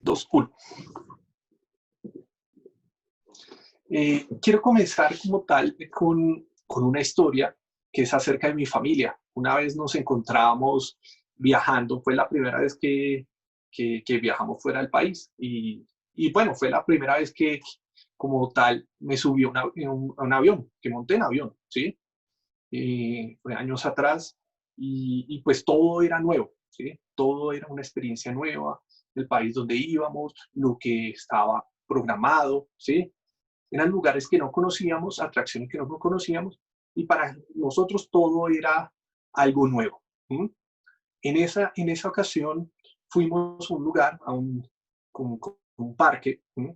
Dos, uno. Quiero comenzar como tal con una historia que es acerca de mi familia. Una vez nos encontrábamos viajando, fue la primera vez que viajamos fuera del país y bueno, fue la primera vez que como tal me subí a un avión, que monté en avión, ¿sí? Fue años atrás y pues todo era nuevo, ¿sí? Todo era una experiencia nueva, el país donde íbamos, lo que estaba programado, ¿sí? Eran lugares que no conocíamos, atracciones que no conocíamos, y para nosotros todo era algo nuevo. ¿Sí? En esa ocasión fuimos a un lugar, con un parque, ¿sí?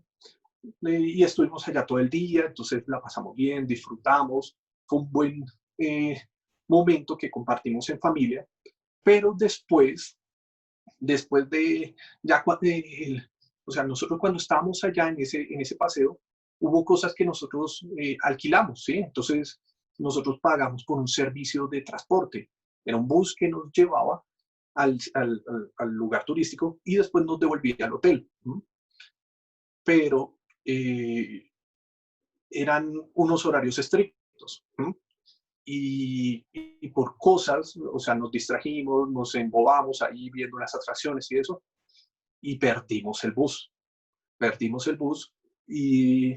Y estuvimos allá todo el día, entonces la pasamos bien, disfrutamos, fue un buen eh, momento que compartimos en familia, pero después de, ya, o sea, nosotros cuando estábamos allá en ese paseo, hubo cosas que nosotros alquilamos, ¿sí? Entonces, nosotros pagamos por un servicio de transporte. Era un bus que nos llevaba al lugar turístico y después nos devolvía al hotel. ¿Sí? Pero eran unos horarios estrictos. ¿Sí? Y por cosas, o sea, nos distrajimos, nos embobamos ahí viendo las atracciones y eso, y perdimos el bus y,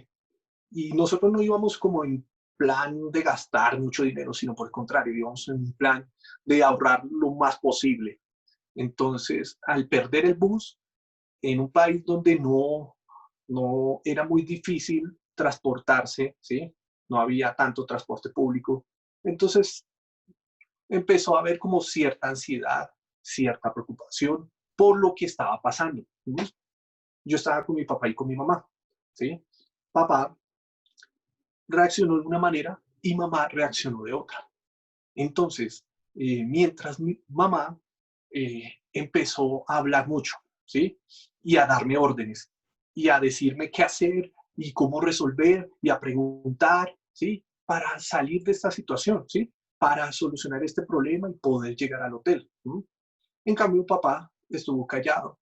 y nosotros no íbamos como en plan de gastar mucho dinero, sino por el contrario, íbamos en un plan de ahorrar lo más posible. Entonces, al perder el bus, en un país donde no era muy difícil transportarse, ¿sí? No había tanto transporte público. Entonces, empezó a haber como cierta ansiedad, cierta preocupación por lo que estaba pasando. ¿Sí? Yo estaba con mi papá y con mi mamá, ¿sí? Papá reaccionó de una manera y mamá reaccionó de otra. Entonces, mientras mi mamá empezó a hablar mucho, ¿sí? Y a darme órdenes, y a decirme qué hacer y cómo resolver, y a preguntar, ¿sí? Para salir de esta situación, ¿sí? Para solucionar este problema y poder llegar al hotel. ¿Sí? En cambio, mi papá estuvo callado,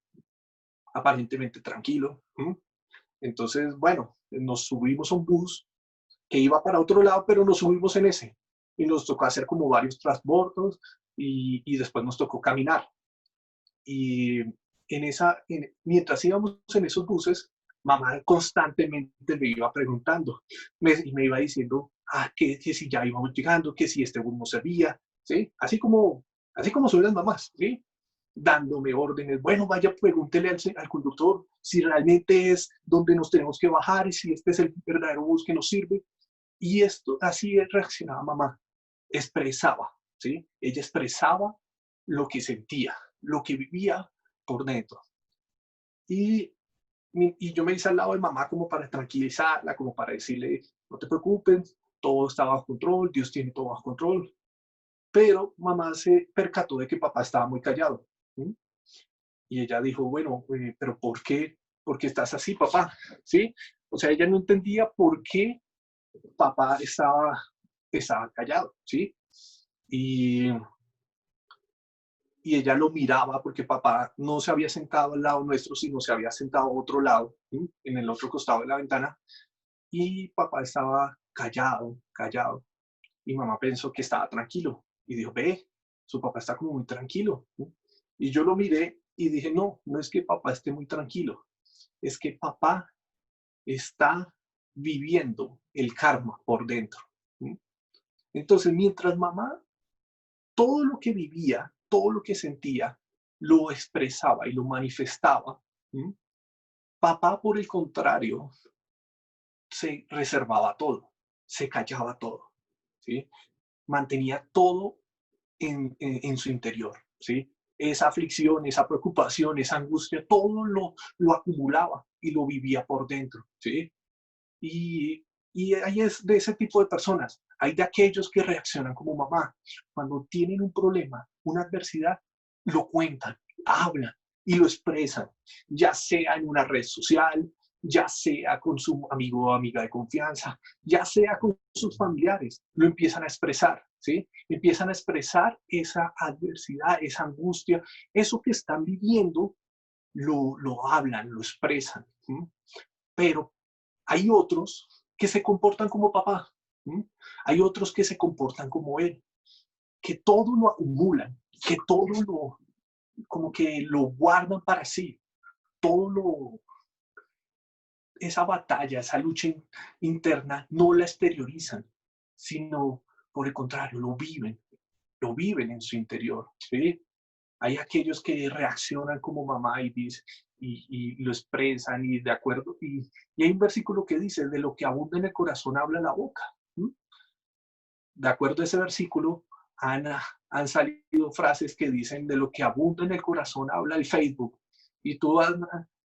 aparentemente tranquilo. ¿Sí? Entonces, bueno, nos subimos a un bus que iba para otro lado, pero nos subimos en ese y nos tocó hacer como varios transbordos y después nos tocó caminar. Y mientras íbamos en esos buses, mamá constantemente me iba preguntando y me iba diciendo que si ya íbamos llegando, que si este bus no servía, ¿sí? Así como son las mamás, ¿sí? Dándome órdenes, bueno, vaya, pregúntele al conductor si realmente es donde nos tenemos que bajar y si este es el verdadero bus que nos sirve. Y esto, así reaccionaba mamá, expresaba, ¿sí? Ella expresaba lo que sentía, lo que vivía por dentro. Y, y yo me hice al lado de mamá como para tranquilizarla, como para decirle, no te preocupes, todo está bajo control, Dios tiene todo bajo control. Pero mamá se percató de que papá estaba muy callado. ¿Sí? Y ella dijo, bueno, pero ¿por qué? ¿Por qué estás así, papá? ¿Sí? O sea, ella no entendía por qué papá estaba callado, ¿sí? Y, y ella lo miraba porque papá no se había sentado al lado nuestro, sino se había sentado a otro lado, ¿sí? En el otro costado de la ventana, y papá estaba callado, callado. Y mamá pensó que estaba tranquilo y dijo, ve, su papá está como muy tranquilo. ¿Sí? Y yo lo miré y dije, no, no es que papá esté muy tranquilo, es que papá está viviendo el karma por dentro. ¿Sí? Entonces, mientras mamá todo lo que vivía, todo lo que sentía, lo expresaba y lo manifestaba. ¿Sí? Papá, por el contrario, se reservaba todo, se callaba todo, ¿sí? Mantenía todo en su interior, ¿sí? Esa aflicción, esa preocupación, esa angustia, todo lo acumulaba y lo vivía por dentro, ¿sí? Y ahí es de ese tipo de personas. Hay de aquellos que reaccionan como mamá. Cuando tienen un problema, una adversidad, lo cuentan, hablan y lo expresan, ya sea en una red social, ya sea con su amigo o amiga de confianza, ya sea con sus familiares, lo empiezan a expresar, ¿sí? Empiezan a expresar esa adversidad, esa angustia, eso que están viviendo lo hablan, lo expresan. Pero hay otros que se comportan como papá. Hay otros que se comportan como él, que todo lo acumulan, que todo lo, como que lo guardan para sí, todo lo, esa batalla, esa lucha interna, no la exteriorizan, sino por el contrario, lo viven en su interior. ¿Sí? Hay aquellos que reaccionan como mamá y, y lo expresan y de acuerdo. Y hay un versículo que dice, de lo que abunda en el corazón habla la boca. De acuerdo a ese versículo, han salido frases que dicen, de lo que abunda en el corazón habla el Facebook. Y tú has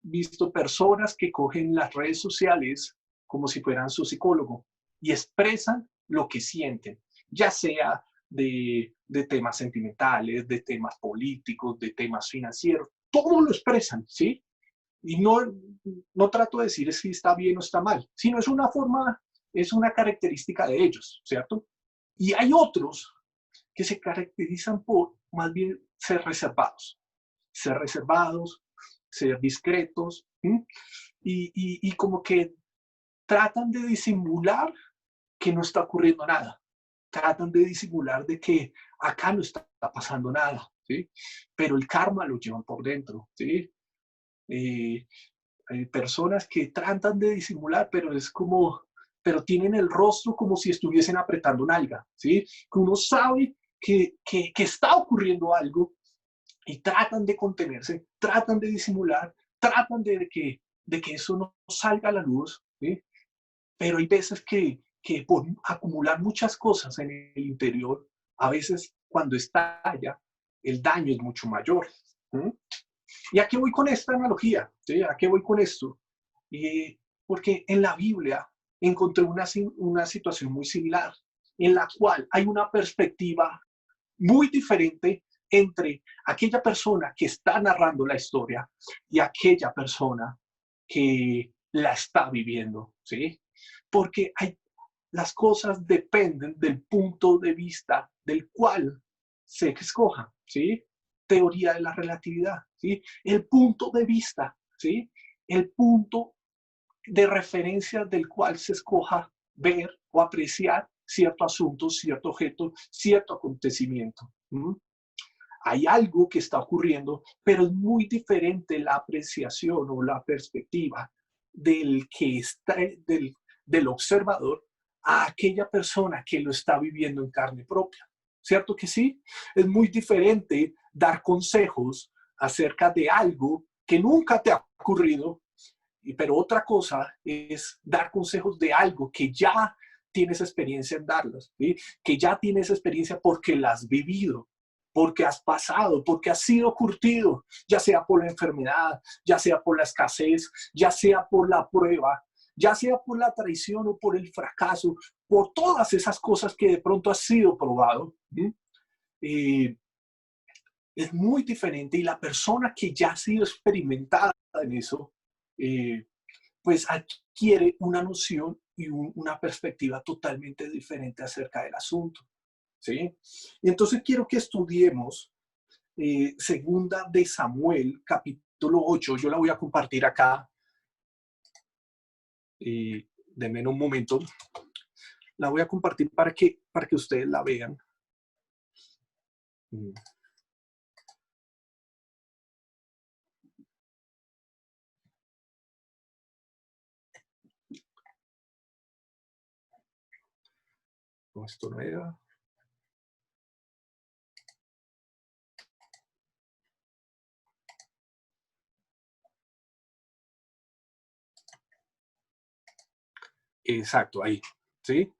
visto personas que cogen las redes sociales como si fueran su psicólogo y expresan lo que sienten, ya sea de temas sentimentales, de temas políticos, de temas financieros, todo lo expresan, ¿sí? Y no trato de decir si está bien o está mal, sino es una forma, es una característica de ellos, ¿cierto? Y hay otros que se caracterizan por más bien ser reservados, ser discretos, y como que tratan de disimular que no está ocurriendo nada, tratan de disimular de que acá no está pasando nada, ¿sí? Pero el karma lo llevan por dentro, ¿sí? Hay personas que tratan de disimular, pero es como, pero tienen el rostro como si estuviesen apretando una alga, ¿sí? Que uno sabe que está ocurriendo algo y tratan de contenerse, tratan de disimular, tratan de que eso no salga a la luz, ¿sí? Pero hay veces que por acumular muchas cosas en el interior, a veces cuando estalla, el daño es mucho mayor. ¿Sí? ¿Y a qué voy con esta analogía? ¿Sí? ¿A qué voy con esto? Porque en la Biblia encontré una situación muy similar, en la cual hay una perspectiva muy diferente entre aquella persona que está narrando la historia y aquella persona que la está viviendo, ¿sí? Porque las cosas dependen del punto de vista del cual se escoja, ¿sí? Teoría de la relatividad, ¿sí? El punto de vista, ¿sí? El punto de referencia del cual se escoja ver o apreciar cierto asunto, cierto objeto, cierto acontecimiento. Hay algo que está ocurriendo, pero es muy diferente la apreciación o la perspectiva del que está, del observador a aquella persona que lo está viviendo en carne propia. ¿Cierto que sí? Es muy diferente dar consejos acerca de algo que nunca te ha ocurrido, pero otra cosa es dar consejos de algo que ya tienes experiencia en darlos, ¿sí? Que ya tienes experiencia porque las has vivido, porque has pasado, porque has sido curtido, ya sea por la enfermedad, ya sea por la escasez, ya sea por la prueba, ya sea por la traición o por el fracaso, por todas esas cosas que de pronto has sido probado. ¿Sí? Es muy diferente y la persona que ya ha sido experimentada en eso, eh, pues adquiere una noción y una perspectiva totalmente diferente acerca del asunto. ¿Sí? Y entonces quiero que estudiemos segunda de Samuel, capítulo 8. Yo la voy a compartir acá. Denme un momento. La voy a compartir para que ustedes la vean. No, esto no era. Exacto, ahí. ¿Sí?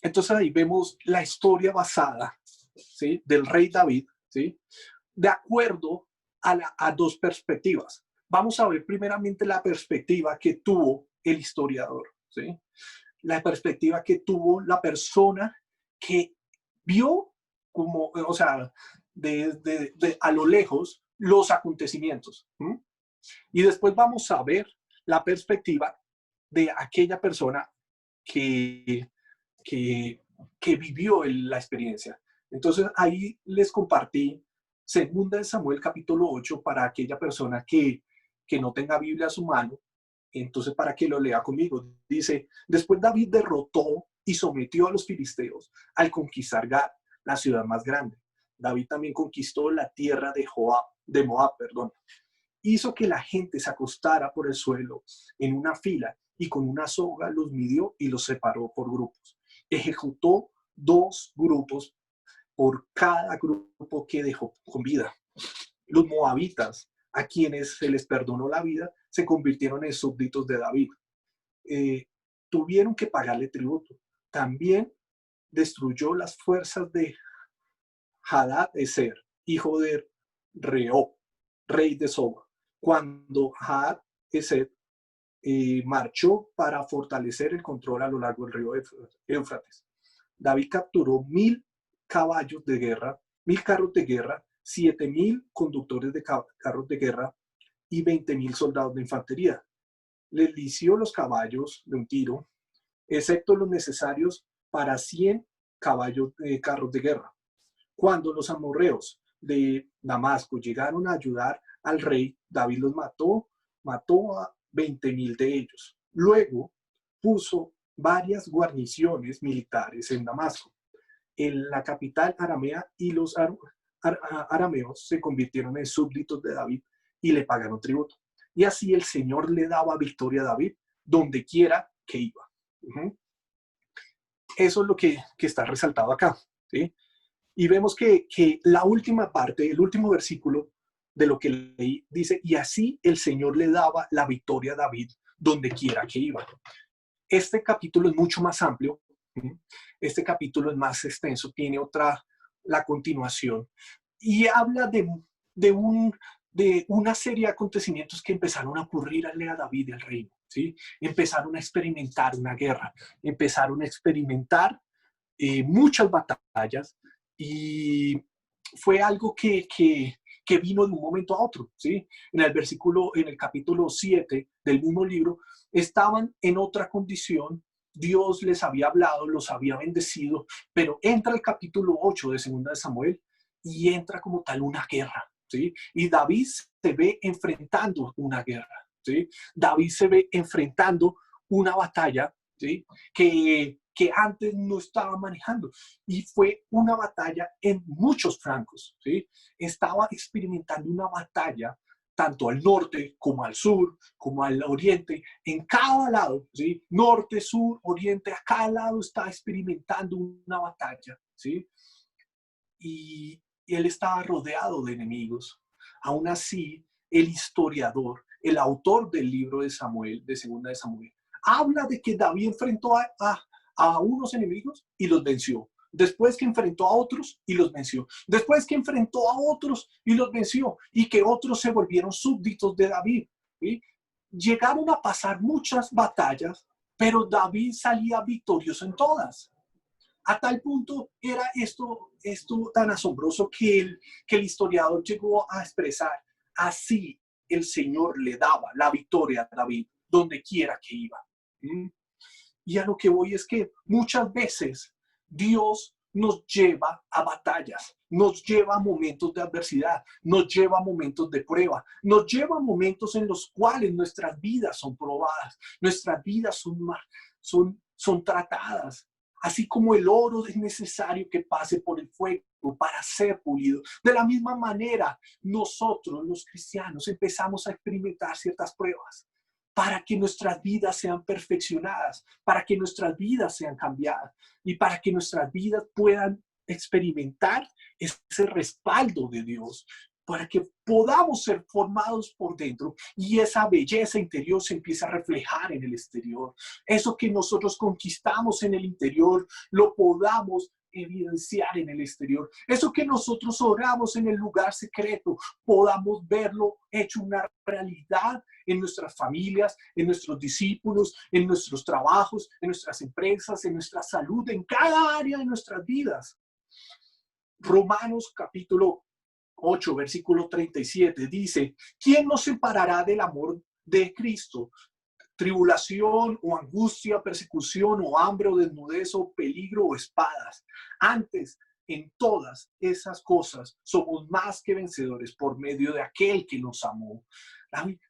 Entonces ahí vemos la historia basada, ¿sí? Del rey David, ¿sí? De acuerdo a dos perspectivas. Vamos a ver primeramente la perspectiva que tuvo el historiador, ¿sí? La perspectiva que tuvo la persona que vio como, o sea, a lo lejos los acontecimientos. ¿Sí? Y después vamos a ver la perspectiva de aquella persona que, que, que vivió la experiencia. Entonces ahí les compartí Segunda de Samuel capítulo 8, para aquella persona que no tenga Biblia a su mano, entonces para que lo lea conmigo. Dice, después David derrotó y sometió a los filisteos al conquistar Gad, la ciudad más grande. David también conquistó la tierra de Moab, perdón. Hizo que la gente se acostara por el suelo en una fila y con una soga los midió y los separó por grupos. Ejecutó 2 grupos por cada grupo que dejó con vida. Los moabitas, a quienes se les perdonó la vida, se convirtieron en súbditos de David. Tuvieron que pagarle tributo. También destruyó las fuerzas de Hadad-Ezer, hijo de Rehob, rey de Soba, cuando Hadad-Ezer marchó para fortalecer el control a lo largo del río Éufrates. David capturó 1,000 caballos de guerra, 1,000 carros de guerra, 7,000 conductores de carros de guerra y 20,000 soldados de infantería. Les lició los caballos de un tiro, excepto los necesarios para 100 carros de guerra. Cuando los amorreos de Damasco llegaron a ayudar al rey, David los mató a 20,000 de ellos. Luego puso varias guarniciones militares en Damasco, en la capital aramea, y los arameos se convirtieron en súbditos de David y le pagaron tributo. Y así el Señor le daba victoria a David donde quiera que iba. Eso es lo que está resaltado acá, ¿sí? Y vemos que la última parte, el último versículo de lo que leí, dice, y así el Señor le daba la victoria a David donde quiera que iba. Este capítulo es mucho más amplio, este capítulo es más extenso, tiene la continuación, y habla de una serie de acontecimientos que empezaron a ocurrirle a David y al reino, ¿sí? Empezaron a experimentar una guerra, empezaron a experimentar muchas batallas, y fue algo que vino de un momento a otro, ¿sí? En el capítulo 7 del mismo libro, estaban en otra condición, Dios les había hablado, los había bendecido, pero entra el capítulo 8 de Segunda de Samuel y entra como tal una guerra, ¿sí? Y David se ve enfrentando una guerra, ¿sí? David se ve enfrentando una batalla, ¿sí? Que antes no estaba manejando. Y fue una batalla en muchos francos, ¿sí? Estaba experimentando una batalla tanto al norte como al sur, como al oriente, en cada lado, ¿sí? Norte, sur, oriente, a cada lado está experimentando una batalla, ¿sí? Y él estaba rodeado de enemigos. Aún así, el historiador, el autor del libro de Samuel, de Segunda de Samuel, habla de que David enfrentó a unos enemigos y los venció. Después que enfrentó a otros y los venció. Después que enfrentó a otros y los venció. Y que otros se volvieron súbditos de David, ¿sí? Llegaron a pasar muchas batallas, pero David salía victorioso en todas. A tal punto era esto tan asombroso que el historiador llegó a expresar, así el Señor le daba la victoria a David donde quiera que iba. Y a lo que voy es que muchas veces Dios nos lleva a batallas, nos lleva a momentos de adversidad, nos lleva a momentos de prueba, nos lleva a momentos en los cuales nuestras vidas son probadas, nuestras vidas son tratadas. Así como el oro es necesario que pase por el fuego para ser pulido. De la misma manera, nosotros los cristianos empezamos a experimentar ciertas pruebas para que nuestras vidas sean perfeccionadas, para que nuestras vidas sean cambiadas y para que nuestras vidas puedan experimentar ese respaldo de Dios, para que podamos ser formados por dentro y esa belleza interior se empieza a reflejar en el exterior. Eso que nosotros conquistamos en el interior, lo podamos evidenciar en el exterior. Eso que nosotros oramos en el lugar secreto, podamos verlo hecho una realidad en nuestras familias, en nuestros discípulos, en nuestros trabajos, en nuestras empresas, en nuestra salud, en cada área de nuestras vidas. Romanos capítulo 8, versículo 37 dice, ¿quién nos separará del amor de Cristo? Tribulación o angustia, persecución o hambre o desnudez o peligro o espadas. Antes, en todas esas cosas somos más que vencedores por medio de aquel que nos amó.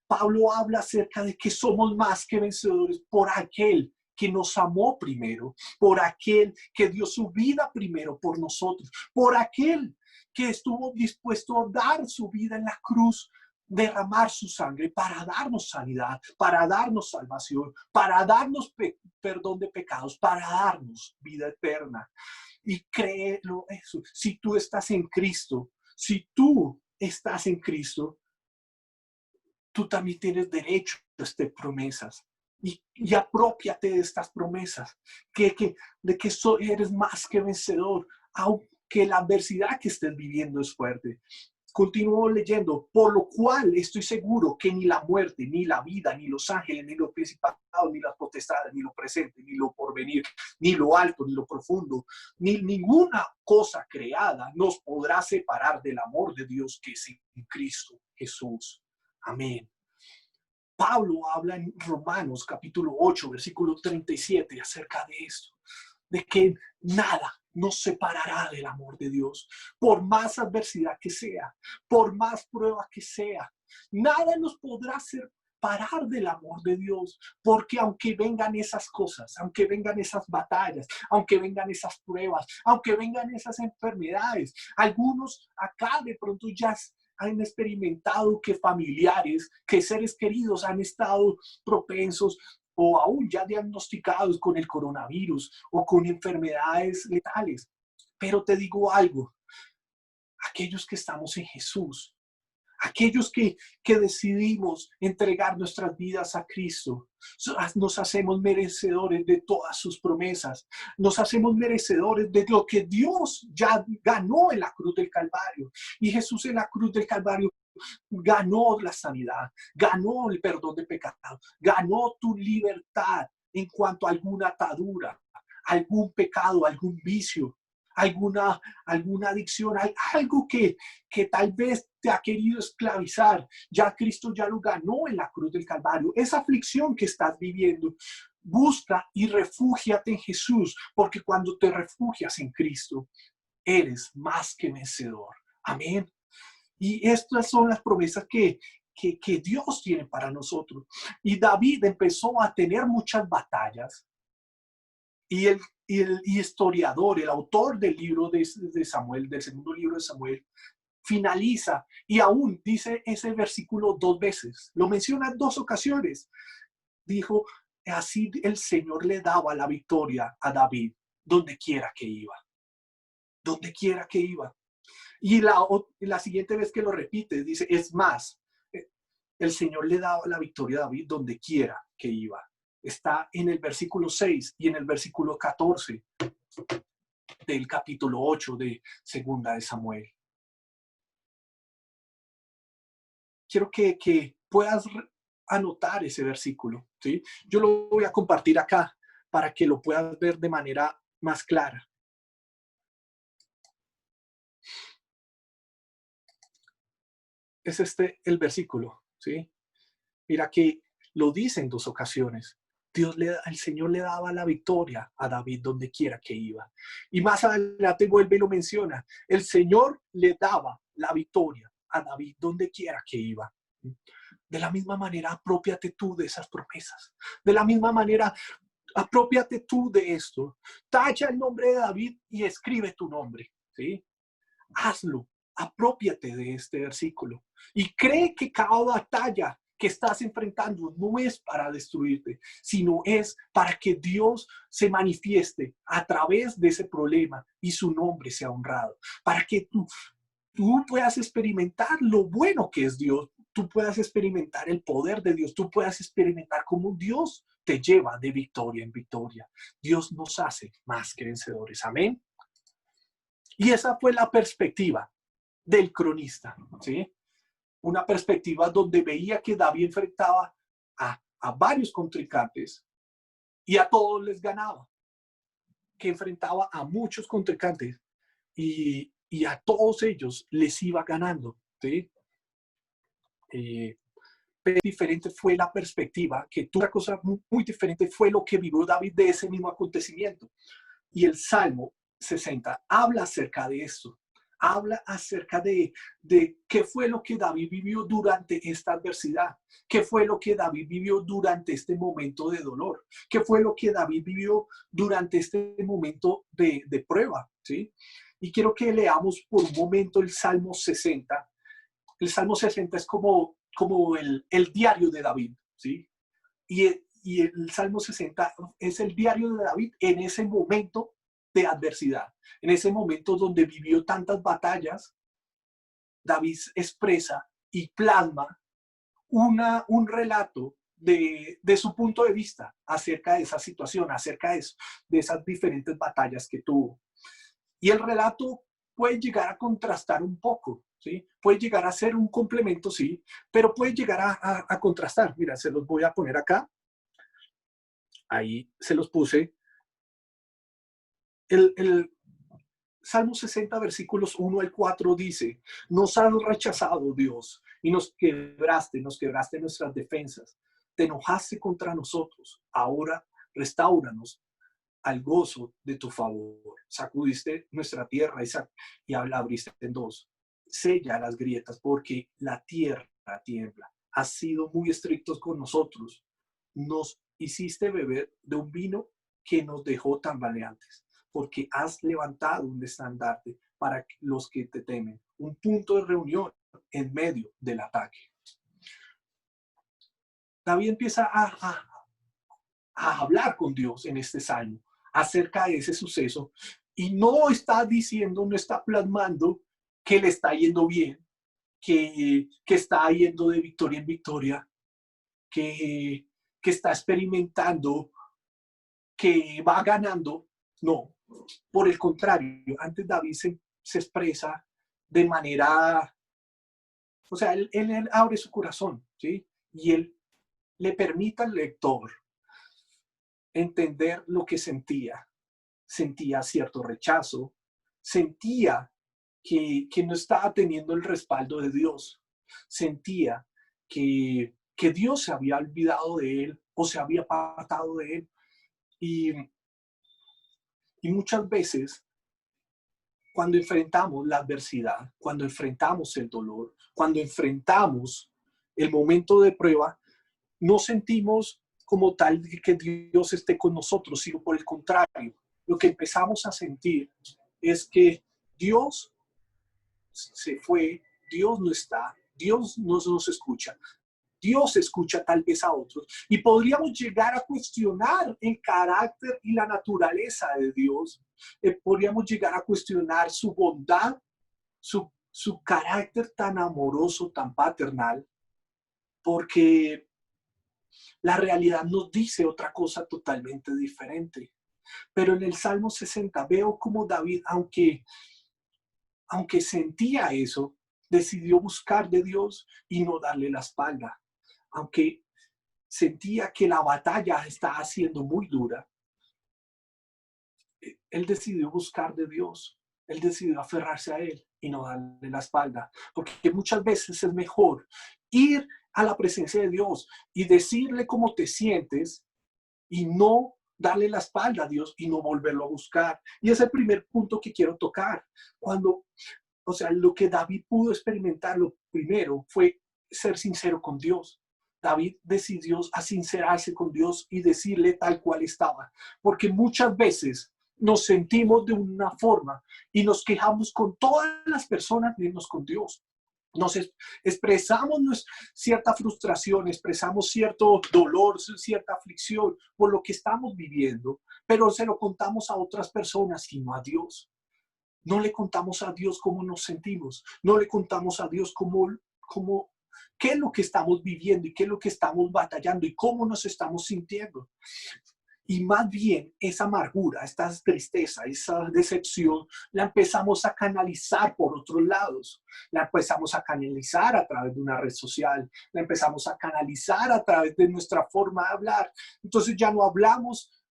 Pablo habla acerca de que somos más que vencedores por aquel que nos amó primero, por aquel que dio su vida primero por nosotros, por aquel que estuvo dispuesto a dar su vida en la cruz, derramar su sangre para darnos sanidad, para darnos salvación, para darnos perdón de pecados, para darnos vida eterna. Y créelo eso. Si tú estás en Cristo, si tú estás en Cristo, tú también tienes derecho a estas promesas. Y apropiate de estas promesas, de que eres más que vencedor, aunque la adversidad que estés viviendo es fuerte. Continúo leyendo, por lo cual estoy seguro que ni la muerte, ni la vida, ni los ángeles, ni los principados, ni las potestades, ni lo presente, ni lo porvenir, ni lo alto, ni lo profundo, ni ninguna cosa creada nos podrá separar del amor de Dios que es en Cristo Jesús. Amén. Pablo habla en Romanos capítulo 8, versículo 37 acerca de esto, de que nada nos separará del amor de Dios, por más adversidad que sea, por más prueba que sea, nada nos podrá separar del amor de Dios, porque aunque vengan esas cosas, aunque vengan esas batallas, aunque vengan esas pruebas, aunque vengan esas enfermedades, algunos acá de pronto ya han experimentado que familiares, que seres queridos han estado propensos o aún ya diagnosticados con el coronavirus o con enfermedades letales. Pero te digo algo, aquellos que estamos en Jesús, aquellos que decidimos entregar nuestras vidas a Cristo, nos hacemos merecedores de todas sus promesas, nos hacemos merecedores de lo que Dios ya ganó en la cruz del Calvario. Y Jesús en la cruz del Calvario ganó la sanidad, ganó el perdón de pecados, ganó tu libertad en cuanto a alguna atadura, algún pecado, algún vicio, alguna adicción, algo que tal vez te ha querido esclavizar. Ya Cristo ya lo ganó en la cruz del Calvario. Esa aflicción que estás viviendo, busca y refúgiate en Jesús, porque cuando te refugias en Cristo, eres más que vencedor. Amén. Y estas son las promesas que Dios tiene para nosotros. Y David empezó a tener muchas batallas. Y el historiador, el autor del libro de Samuel, del segundo libro de Samuel, finaliza y aún dice ese versículo 2 veces. Lo menciona en 2 ocasiones. Dijo, así el Señor le daba la victoria a David donde quiera que iba. Donde quiera que iba. Y la siguiente vez que lo repite, dice, es más, el Señor le daba la victoria a David donde quiera que iba. Está en el versículo 6 y en el versículo 14 del capítulo 8 de Segunda de Samuel. Quiero que puedas anotar ese versículo, ¿sí? Yo lo voy a compartir acá para que lo puedas ver de manera más clara. Es el versículo, ¿sí? Mira que lo dice en 2 ocasiones. El Señor le daba la victoria a David donde quiera que iba. Y más adelante vuelve y lo menciona. El Señor le daba la victoria a David donde quiera que iba. De la misma manera, apropiate tú de esas promesas. De la misma manera, apropiate tú de esto. Tacha el nombre de David y escribe tu nombre, ¿sí? Hazlo. Apropiate de este versículo. Y cree que cada batalla que estás enfrentando no es para destruirte, sino es para que Dios se manifieste a través de ese problema y su nombre sea honrado. Para que tú puedas experimentar lo bueno que es Dios, tú puedas experimentar el poder de Dios, tú puedas experimentar cómo Dios te lleva de victoria en victoria. Dios nos hace más que vencedores. Amén. Y esa fue la perspectiva del cronista, ¿sí? Una perspectiva donde veía que David enfrentaba a varios contrincantes y a todos les ganaba, que enfrentaba a muchos contrincantes y a todos ellos les iba ganando, ¿sí? Pero diferente fue la perspectiva, que otra cosa muy, muy diferente fue lo que vivió David de ese mismo acontecimiento. Y el Salmo 60 habla acerca de esto. Habla acerca de qué fue lo que David vivió durante esta adversidad, qué fue lo que David vivió durante este momento de dolor, qué fue lo que David vivió durante este momento de prueba, ¿sí? Y quiero que leamos por un momento el Salmo 60. El Salmo 60 es como el diario de David, ¿sí? Y el Salmo 60 es el diario de David en ese momento de adversidad, en ese momento donde vivió tantas batallas. David expresa y plasma un relato de su punto de vista acerca de esa situación, acerca de esas diferentes batallas que tuvo. Y el relato puede llegar a contrastar un poco, ¿sí? Puede llegar a ser un complemento, sí, pero puede llegar a contrastar. Mira, se los voy a poner acá. Ahí se los puse. El Salmo 60, versículos 1 al 4 dice: nos has rechazado, Dios, y nos quebraste nuestras defensas. Te enojaste contra nosotros. Ahora restáuranos al gozo de tu favor. Sacudiste nuestra tierra y la abriste en dos. Sella las grietas porque la tierra tiembla. Has sido muy estrictos con nosotros. Nos hiciste beber de un vino que nos dejó tambaleantes, porque has levantado un estandarte para los que te temen, un punto de reunión en medio del ataque. David empieza a hablar con Dios en este salmo acerca de ese suceso y no está diciendo, no está plasmando que le está yendo bien, que está yendo de victoria en victoria, que está experimentando, que va ganando. No, por el contrario, antes David se expresa de manera, o sea, él abre su corazón, ¿sí? Y él le permite al lector entender lo que sentía. Sentía cierto rechazo, sentía que no estaba teniendo el respaldo de Dios, sentía que Dios se había olvidado de él o se había apartado de él. Y, y muchas veces cuando enfrentamos la adversidad, cuando enfrentamos el dolor, cuando enfrentamos el momento de prueba, no sentimos como tal que Dios esté con nosotros, sino por el contrario, lo que empezamos a sentir es que Dios se fue, Dios no está, Dios no nos escucha. Dios escucha tal vez a otros y podríamos llegar a cuestionar el carácter y la naturaleza de Dios. Podríamos llegar a cuestionar su bondad, su carácter tan amoroso, tan paternal, porque la realidad nos dice otra cosa totalmente diferente. Pero en el Salmo 60 veo como David, aunque sentía eso, decidió buscar de Dios y no darle la espalda. Aunque sentía que la batalla estaba siendo muy dura, él decidió buscar de Dios. Él decidió aferrarse a él y no darle la espalda. Porque muchas veces es mejor ir a la presencia de Dios y decirle cómo te sientes y no darle la espalda a Dios y no volverlo a buscar. Y es el primer punto que quiero tocar. O sea, lo que David pudo experimentar, lo primero fue ser sincero con Dios. David decidió a sincerarse con Dios y decirle tal cual estaba. Porque muchas veces nos sentimos de una forma y nos quejamos con todas las personas menos con Dios. Nos expresamos cierta frustración, expresamos cierto dolor, cierta aflicción por lo que estamos viviendo, pero se lo contamos a otras personas y no a Dios. No le contamos a Dios cómo nos sentimos, no le contamos a Dios qué es lo que estamos viviendo y qué es lo que estamos batallando y cómo nos estamos sintiendo. Y más bien esa amargura, esta tristeza, esa decepción, la empezamos a canalizar por otros lados. La empezamos a canalizar a través de una red social, la empezamos a canalizar a través de nuestra forma de hablar. Entonces ya no hablamos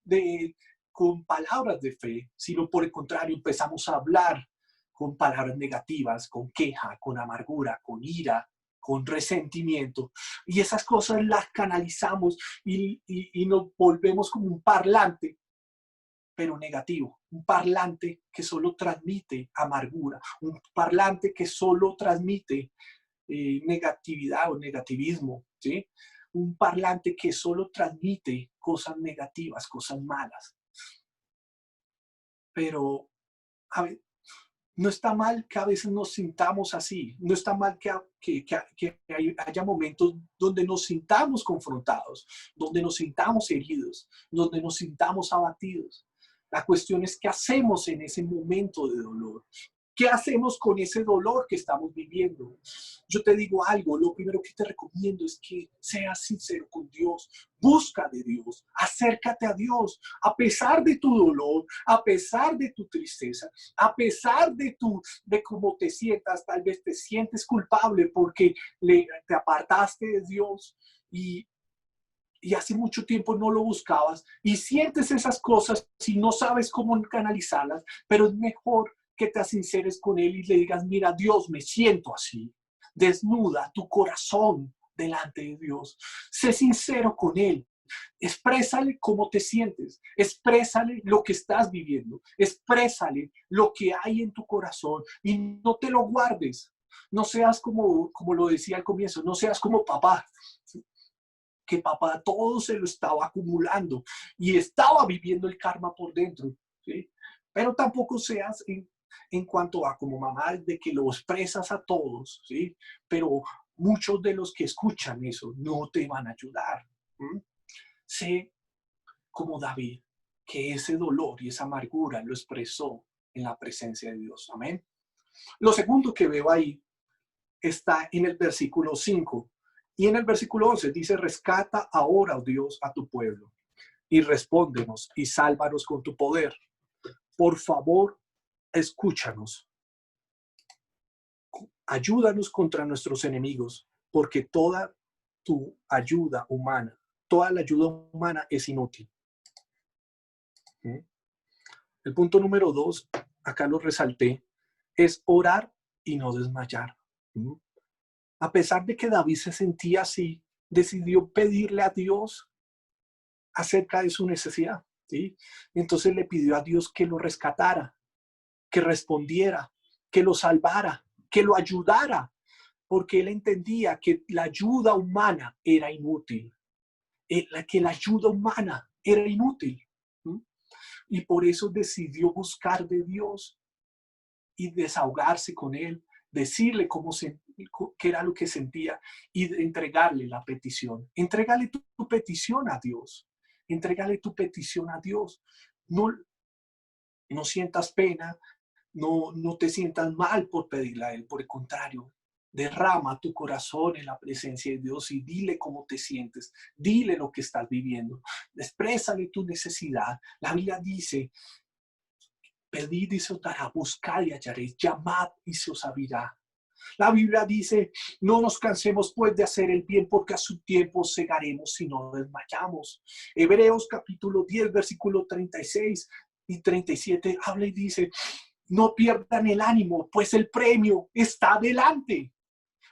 con palabras de fe, sino por el contrario empezamos a hablar con palabras negativas, con queja, con amargura, con ira, con resentimiento, y esas cosas las canalizamos y nos volvemos como un parlante pero negativo. Un parlante que solo transmite amargura. Un parlante que solo transmite negatividad o negativismo, ¿sí? Un parlante que solo transmite cosas negativas, cosas malas. Pero a ver, no está mal que a veces nos sintamos así, no está mal que haya momentos donde nos sintamos confrontados, donde nos sintamos heridos, donde nos sintamos abatidos. La cuestión es qué hacemos en ese momento de dolor. ¿Qué hacemos con ese dolor que estamos viviendo? Yo te digo algo, lo primero que te recomiendo es que seas sincero con Dios. Busca de Dios, acércate a Dios, a pesar de tu dolor, a pesar de tu tristeza, a pesar de cómo te sientas. Tal vez te sientes culpable porque te apartaste de Dios y hace mucho tiempo no lo buscabas y sientes esas cosas y no sabes cómo canalizarlas, pero es mejor que te sinceres con Él y le digas, mira, Dios, me siento así. Desnuda tu corazón delante de Dios. Sé sincero con Él. Exprésale cómo te sientes. Exprésale lo que estás viviendo. Exprésale lo que hay en tu corazón y no te lo guardes. No seas como lo decía al comienzo, no seas como papá. Que papá todo se lo estaba acumulando y estaba viviendo el karma por dentro, ¿sí? Pero tampoco seas en cuanto a como mamá de que lo expresas a todos, ¿sí? Pero muchos de los que escuchan eso no te van a ayudar. ¿Sí? Sé como David, que ese dolor y esa amargura lo expresó en la presencia de Dios. Amén. Lo segundo que veo ahí está en el versículo 5. Y en el versículo 11 dice, rescata ahora, oh Dios, a tu pueblo y respóndenos y sálvanos con tu poder. Por favor, escúchanos. Ayúdanos contra nuestros enemigos, porque toda tu ayuda humana, toda la ayuda humana es inútil. El punto número 2, acá lo resalté, es orar y no desmayar. A pesar de que David se sentía así, decidió pedirle a Dios acerca de su necesidad, ¿sí? Entonces le pidió a Dios que lo rescatara, que respondiera, que lo salvara, que lo ayudara, porque él entendía que la ayuda humana era inútil, que la ayuda humana era inútil. ¿Sí? Y por eso decidió buscar de Dios y desahogarse con él, decirle qué era lo que sentía y entregarle la petición. Entrégale tu petición a Dios. Entrégale tu petición a Dios. No sientas pena, no te sientas mal por pedirle a Él. Por el contrario, derrama tu corazón en la presencia de Dios y dile cómo te sientes. Dile lo que estás viviendo. Exprésale tu necesidad. La Biblia dice, pedid y se os dará, buscad y hallaréis, llamad y se os abrirá. La Biblia dice, no nos cansemos pues de hacer el bien porque a su tiempo segaremos si no desmayamos. Hebreos capítulo 10, versículo 36 y 37 habla y dice, no pierdan el ánimo, pues el premio está delante.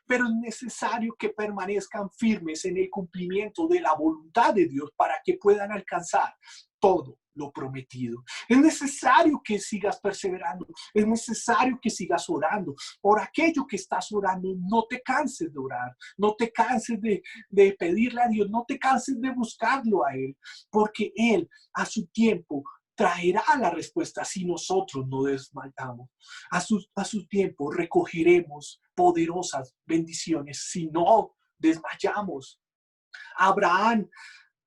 Pero es necesario que permanezcan firmes en el cumplimiento de la voluntad de Dios para que puedan alcanzar todo lo prometido. Es necesario que sigas perseverando, es necesario que sigas orando. Por aquello que estás orando, no te canses de orar, no te canses de pedirle a Dios, no te canses de buscarlo a Él, porque Él a su tiempo traerá la respuesta si nosotros no desmayamos. A su tiempo recogeremos poderosas bendiciones si no desmayamos. Abraham,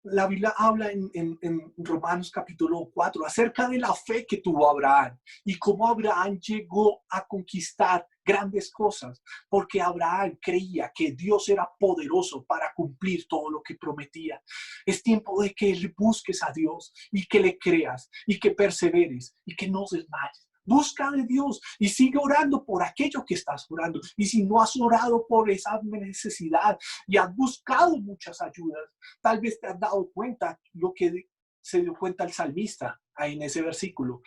la Biblia habla en Romanos capítulo 4 acerca de la fe que tuvo Abraham y cómo Abraham llegó a conquistar grandes cosas, porque Abraham creía que Dios era poderoso para cumplir todo lo que prometía. Es tiempo de que le busques a Dios y que le creas y que perseveres y que no desmayes. Busca de Dios y sigue orando por aquello que estás orando. Y si no has orado por esa necesidad y has buscado muchas ayudas, tal vez te has dado cuenta lo que se dio cuenta el salmista ahí en ese versículo.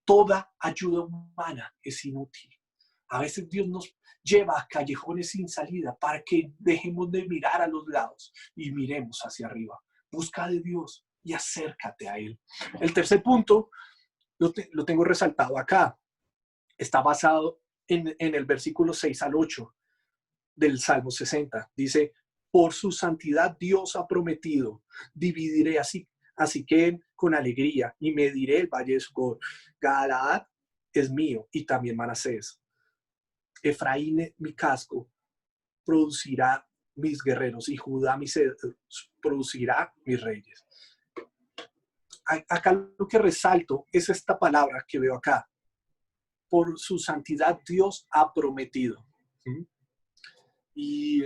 Toda ayuda humana es inútil. A veces Dios nos lleva a callejones sin salida para que dejemos de mirar a los lados y miremos hacia arriba. Busca de Dios y acércate a Él. El tercer punto lo tengo resaltado acá. Está basado en el versículo 6 al 8 del Salmo 60. Dice, por su santidad Dios ha prometido, dividiré así que con alegría y mediré el valle de Sucor. Galaad es mío y también Manasés. Efraín, mi casco, producirá mis guerreros y Judá producirá mis reyes. Acá lo que resalto es esta palabra que veo acá. Por su santidad Dios ha prometido. ¿Sí? Y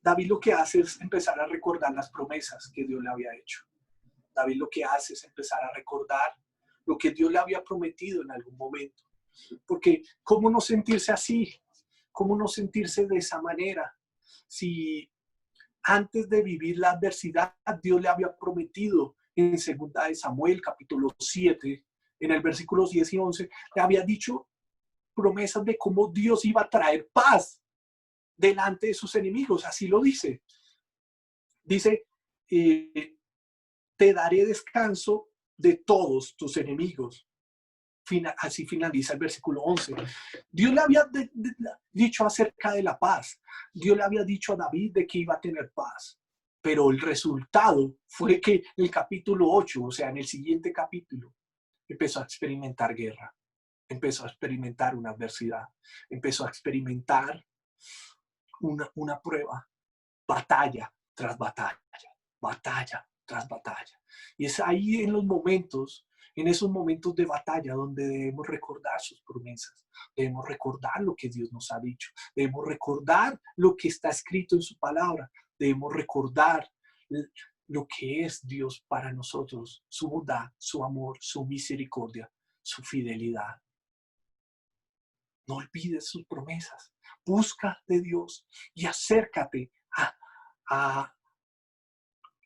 David lo que hace es empezar a recordar las promesas que Dios le había hecho. David lo que hace es empezar a recordar lo que Dios le había prometido en algún momento. Porque ¿cómo no sentirse así? ¿Cómo no sentirse de esa manera? Si antes de vivir la adversidad, Dios le había prometido en 2 de Samuel, capítulo 7, en el versículos 10 y 11, le había dicho promesas de cómo Dios iba a traer paz delante de sus enemigos. Así lo dice. Dice, te daré descanso de todos tus enemigos. Así finaliza el versículo 11. Dios le había dicho acerca de la paz. Dios le había dicho a David de que iba a tener paz. Pero el resultado fue que en el capítulo 8, o sea, en el siguiente capítulo, empezó a experimentar guerra. Empezó a experimentar una adversidad. Empezó a experimentar una prueba. Batalla tras batalla. Batalla tras batalla. Y es ahí en esos momentos de batalla donde debemos recordar sus promesas, debemos recordar lo que Dios nos ha dicho, debemos recordar lo que está escrito en su palabra, debemos recordar lo que es Dios para nosotros, su bondad, su amor, su misericordia, su fidelidad. No olvides sus promesas, busca de Dios y acércate a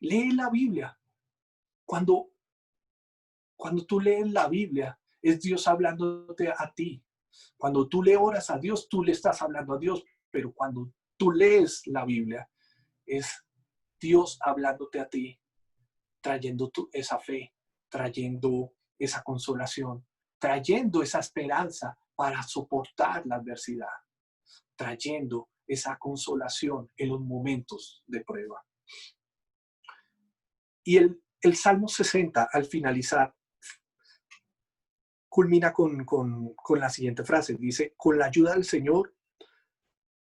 lee la Biblia. Cuando tú lees la Biblia, es Dios hablándote a ti. Cuando tú le oras a Dios, tú le estás hablando a Dios. Pero cuando tú lees la Biblia, es Dios hablándote a ti, trayendo esa fe, trayendo esa consolación, trayendo esa esperanza para soportar la adversidad, trayendo esa consolación en los momentos de prueba. Y el Salmo 60, al finalizar, culmina con la siguiente frase. Dice, con la ayuda del Señor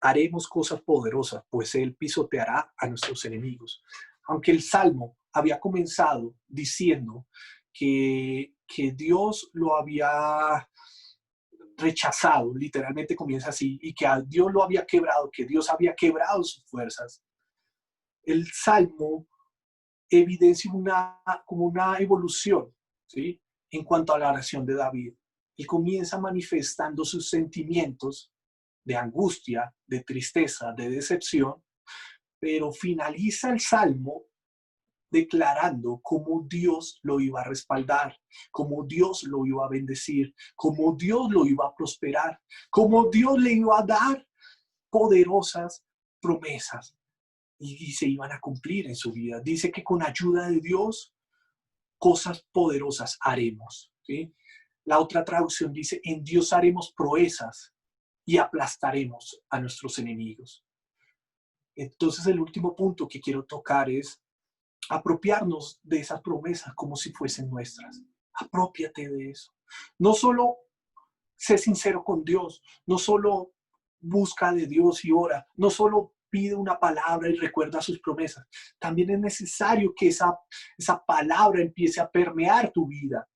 haremos cosas poderosas, pues Él pisoteará a nuestros enemigos. Aunque el Salmo había comenzado diciendo que Dios lo había rechazado, literalmente comienza así, y que a Dios lo había quebrado, que Dios había quebrado sus fuerzas, el Salmo evidencia como una evolución, ¿sí? En cuanto a la oración de David. Él comienza manifestando sus sentimientos de angustia, de tristeza, de decepción, pero finaliza el Salmo declarando cómo Dios lo iba a respaldar, cómo Dios lo iba a bendecir, cómo Dios lo iba a prosperar, cómo Dios le iba a dar poderosas promesas y se iban a cumplir en su vida. Dice que con ayuda de Dios, cosas poderosas haremos. ¿Sí? La otra traducción dice, en Dios haremos proezas y aplastaremos a nuestros enemigos. Entonces el último punto que quiero tocar es apropiarnos de esas promesas como si fuesen nuestras. Apropiate de eso. No solo sé sincero con Dios, no solo busca de Dios y ora, no solo pide una palabra y recuerda sus promesas. También es necesario que esa palabra empiece a permear tu vida.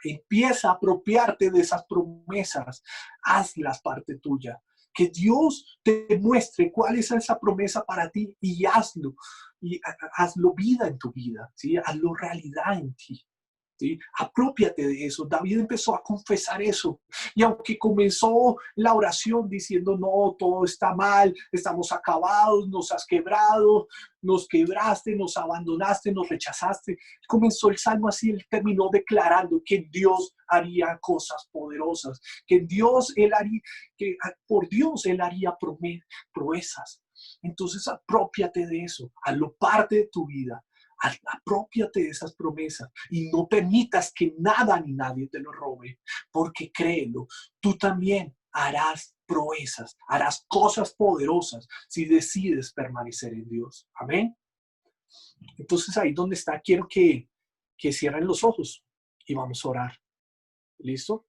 Empieza a apropiarte de esas promesas. Hazlas parte tuya. Que Dios te muestre cuál es esa promesa para ti y hazlo. Y hazlo vida en tu vida. ¿Sí? Hazlo realidad en ti. ¿Sí? Apropiate de eso. David empezó a confesar eso. Y aunque comenzó la oración diciendo, no, todo está mal, estamos acabados, nos has quebrado, nos quebraste, nos abandonaste, nos rechazaste. Comenzó el salmo así, él terminó declarando que Dios haría cosas poderosas, que Dios, él haría, que por Dios él haría proezas. Entonces apropiate de eso, hazlo parte de tu vida. Aprópiate de esas promesas y no permitas que nada ni nadie te lo robe, porque créelo, tú también harás proezas, harás cosas poderosas si decides permanecer en Dios. Amén. Entonces ahí donde está, quiero que cierren los ojos y vamos a orar. ¿Listo?